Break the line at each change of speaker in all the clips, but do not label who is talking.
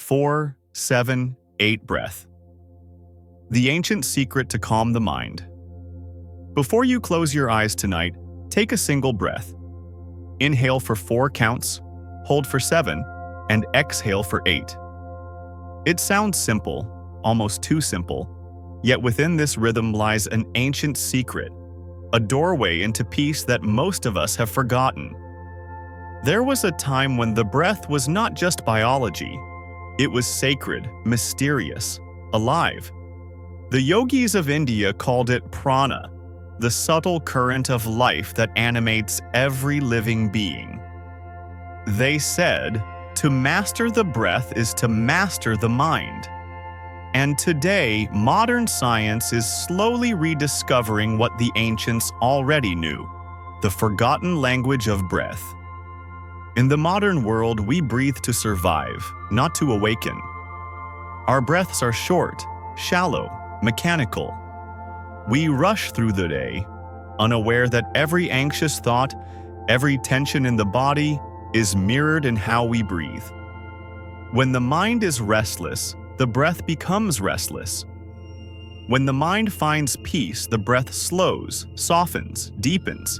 4-7-8 breath. The ancient secret to calm the mind. Before you close your eyes tonight, take a single breath. Inhale for 4 counts, hold for 7, and exhale for 8. It sounds simple, almost too simple, yet within this rhythm lies an ancient secret, a doorway into peace that most of us have forgotten. There was a time when the breath was not just biology. It was sacred, mysterious, alive. The yogis of India called it prana, the subtle current of life that animates every living being. They said, to master the breath is to master the mind. And today, modern science is slowly rediscovering what the ancients already knew, the forgotten language of breath. In the modern world, we breathe to survive, not to awaken. Our breaths are short, shallow, mechanical. We rush through the day, unaware that every anxious thought, every tension in the body is mirrored in how we breathe. When the mind is restless, the breath becomes restless. When the mind finds peace, the breath slows, softens, deepens.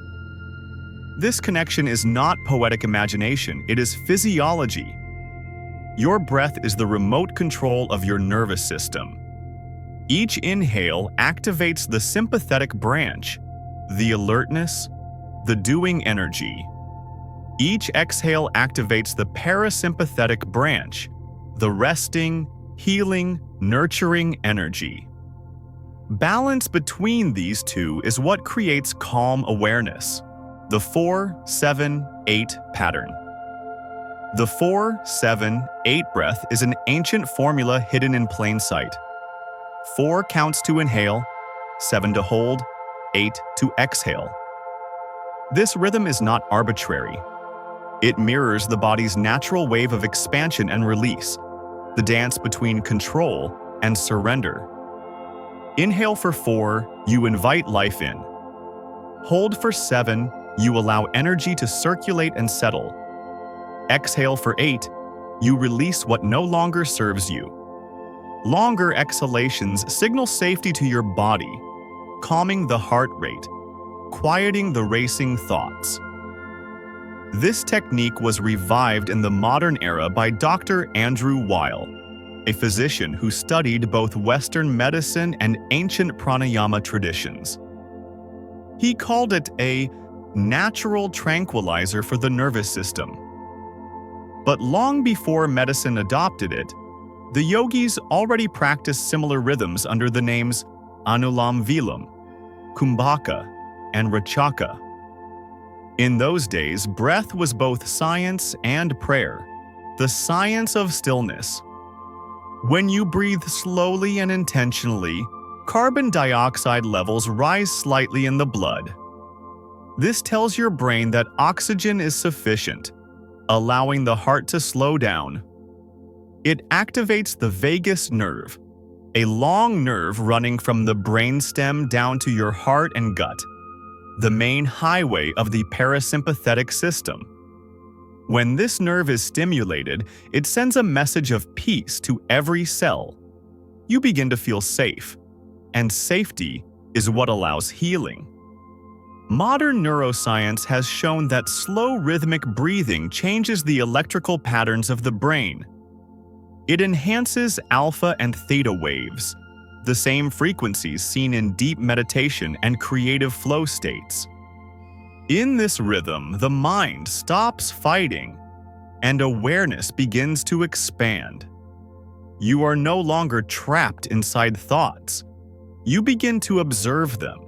This connection is not poetic imagination, it is physiology. Your breath is the remote control of your nervous system. Each inhale activates the sympathetic branch, the alertness, the doing energy. Each exhale activates the parasympathetic branch, the resting, healing, nurturing energy. Balance between these two is what creates calm awareness. The 4-7-8 pattern. The 4-7-8 breath is an ancient formula hidden in plain sight. 4 counts to inhale, 7 to hold, 8 to exhale. This rhythm is not arbitrary. It mirrors the body's natural wave of expansion and release, the dance between control and surrender. Inhale for 4, you invite life in. Hold for 7, you allow energy to circulate and settle. Exhale for 8, you release what no longer serves you. Longer exhalations signal safety to your body, calming the heart rate, quieting the racing thoughts. This technique was revived in the modern era by Dr. Andrew Weil, a physician who studied both Western medicine and ancient pranayama traditions. He called it a natural tranquilizer for the nervous system. But long before medicine adopted it, the yogis already practiced similar rhythms under the names Anulam Vilam, Kumbhaka, and Rachaka. In those days, breath was both science and prayer, the science of stillness. When you breathe slowly and intentionally, carbon dioxide levels rise slightly in the blood. This tells your brain that oxygen is sufficient, allowing the heart to slow down. It activates the vagus nerve, a long nerve running from the brainstem down to your heart and gut, the main highway of the parasympathetic system. When this nerve is stimulated, it sends a message of peace to every cell. You begin to feel safe, and safety is what allows healing. Modern neuroscience has shown that slow rhythmic breathing changes the electrical patterns of the brain. It enhances alpha and theta waves, the same frequencies seen in deep meditation and creative flow states. In this rhythm, the mind stops fighting, and awareness begins to expand. You are no longer trapped inside thoughts. You begin to observe them,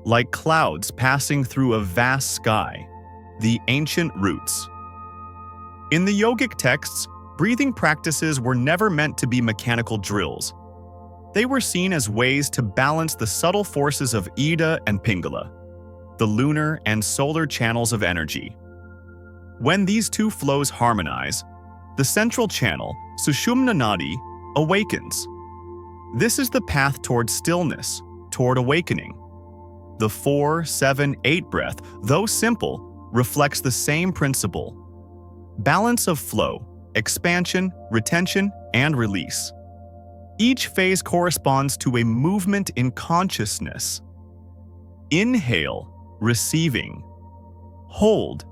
like clouds passing through a vast sky, the ancient roots. In the yogic texts, breathing practices were never meant to be mechanical drills. They were seen as ways to balance the subtle forces of Ida and Pingala, the lunar and solar channels of energy. When these two flows harmonize, the central channel, Sushumna Nadi, awakens. This is the path toward stillness, toward awakening. The 4-7-8 breath, though simple, reflects the same principle. Balance of flow, expansion, retention, and release. Each phase corresponds to a movement in consciousness. Inhale, receiving. Hold,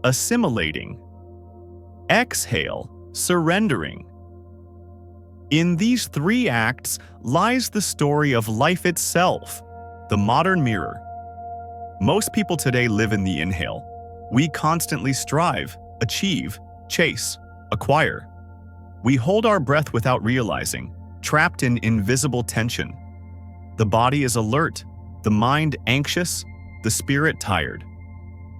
assimilating. Exhale, surrendering. In these three acts lies the story of life itself, the modern mirror. Most people today live in the inhale. We constantly strive, achieve, chase, acquire. We hold our breath without realizing, trapped in invisible tension. The body is alert, the mind anxious, the spirit tired.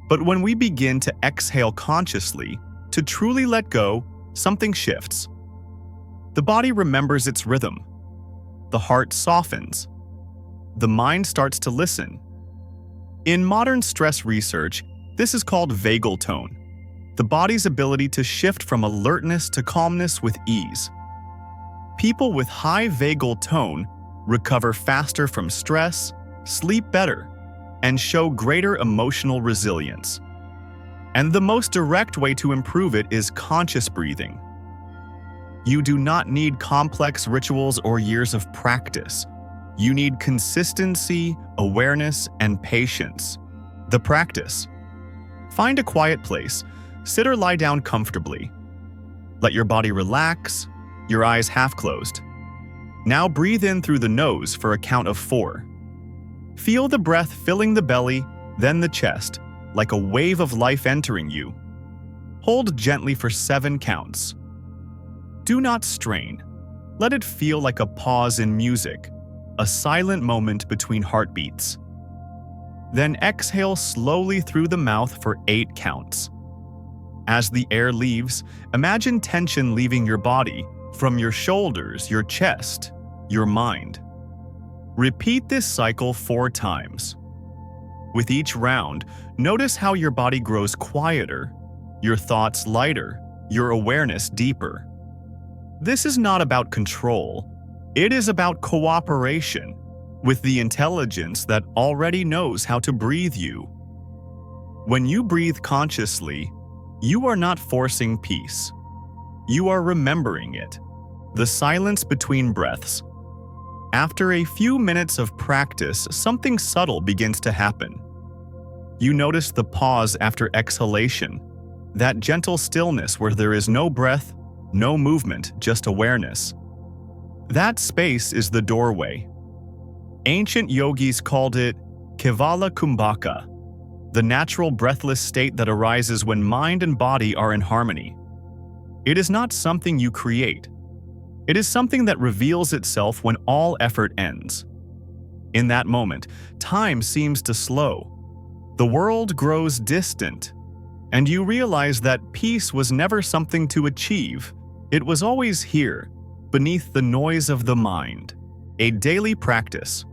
But when we begin to exhale consciously, to truly let go, something shifts. The body remembers its rhythm. The heart softens. The mind starts to listen. In modern stress research, this is called vagal tone, the body's ability to shift from alertness to calmness with ease. People with high vagal tone recover faster from stress, sleep better, and show greater emotional resilience. And the most direct way to improve it is conscious breathing. You do not need complex rituals or years of practice. You need consistency, awareness, and patience. The practice. Find a quiet place, sit or lie down comfortably. Let your body relax, your eyes half closed. Now breathe in through the nose for a count of 4. Feel the breath filling the belly, then the chest, like a wave of life entering you. Hold gently for 7 counts. Do not strain. Let it feel like a pause in music, a silent moment between heartbeats. Then exhale slowly through the mouth for 8 counts. As the air leaves, imagine tension leaving your body, from your shoulders, your chest, your mind. Repeat this cycle 4 times. With each round, notice how your body grows quieter, your thoughts lighter, your awareness deeper. This is not about control. It is about cooperation with the intelligence that already knows how to breathe you. When you breathe consciously, you are not forcing peace. You are remembering it. The silence between breaths. After a few minutes of practice, something subtle begins to happen. You notice the pause after exhalation, that gentle stillness where there is no breath, no movement, just awareness. That space is the doorway. Ancient yogis called it Kevala Kumbhaka, the natural breathless state that arises when mind and body are in harmony. It is not something you create. It is something that reveals itself when all effort ends. In that moment, time seems to slow. The world grows distant, and you realize that peace was never something to achieve. It was always here, beneath the noise of the mind. A daily practice.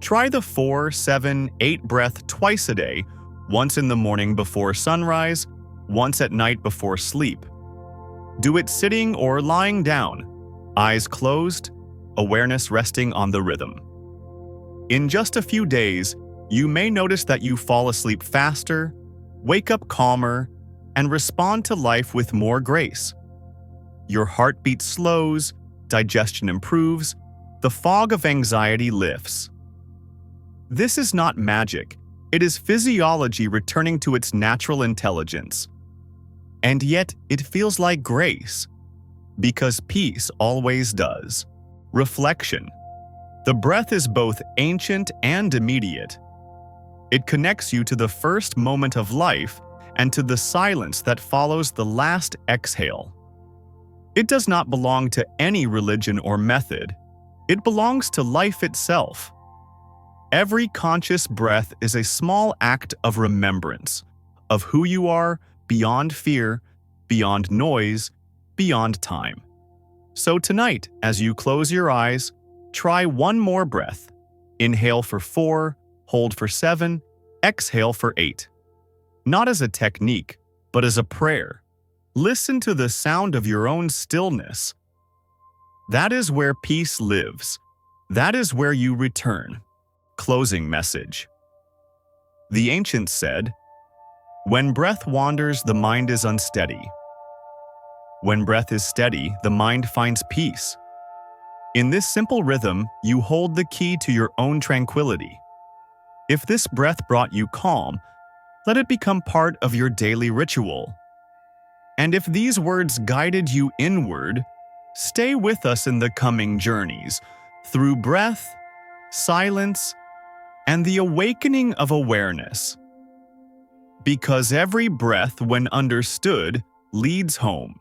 Try the 4, 7, 8 breath twice a day, once in the morning before sunrise, once at night before sleep. Do it sitting or lying down, eyes closed, awareness resting on the rhythm. In just a few days, you may notice that you fall asleep faster, wake up calmer, and respond to life with more grace. Your heartbeat slows, digestion improves, the fog of anxiety lifts. This is not magic. It is physiology returning to its natural intelligence. And yet, it feels like grace, because peace always does. Reflection. The breath is both ancient and immediate. It connects you to the first moment of life and to the silence that follows the last exhale. It does not belong to any religion or method. It belongs to life itself. Every conscious breath is a small act of remembrance, of who you are beyond fear, beyond noise, beyond time. So tonight, as you close your eyes, try one more breath. Inhale for 4, hold for 7, exhale for 8. Not as a technique, but as a prayer. Listen to the sound of your own stillness. That is where peace lives. That is where you return. Closing message. The ancients said, "When breath wanders, the mind is unsteady. When breath is steady, the mind finds peace. In this simple rhythm, you hold the key to your own tranquility. If this breath brought you calm, let it become part of your daily ritual. And if these words guided you inward, stay with us in the coming journeys through breath, silence, and the awakening of awareness. Because every breath, when understood, leads home.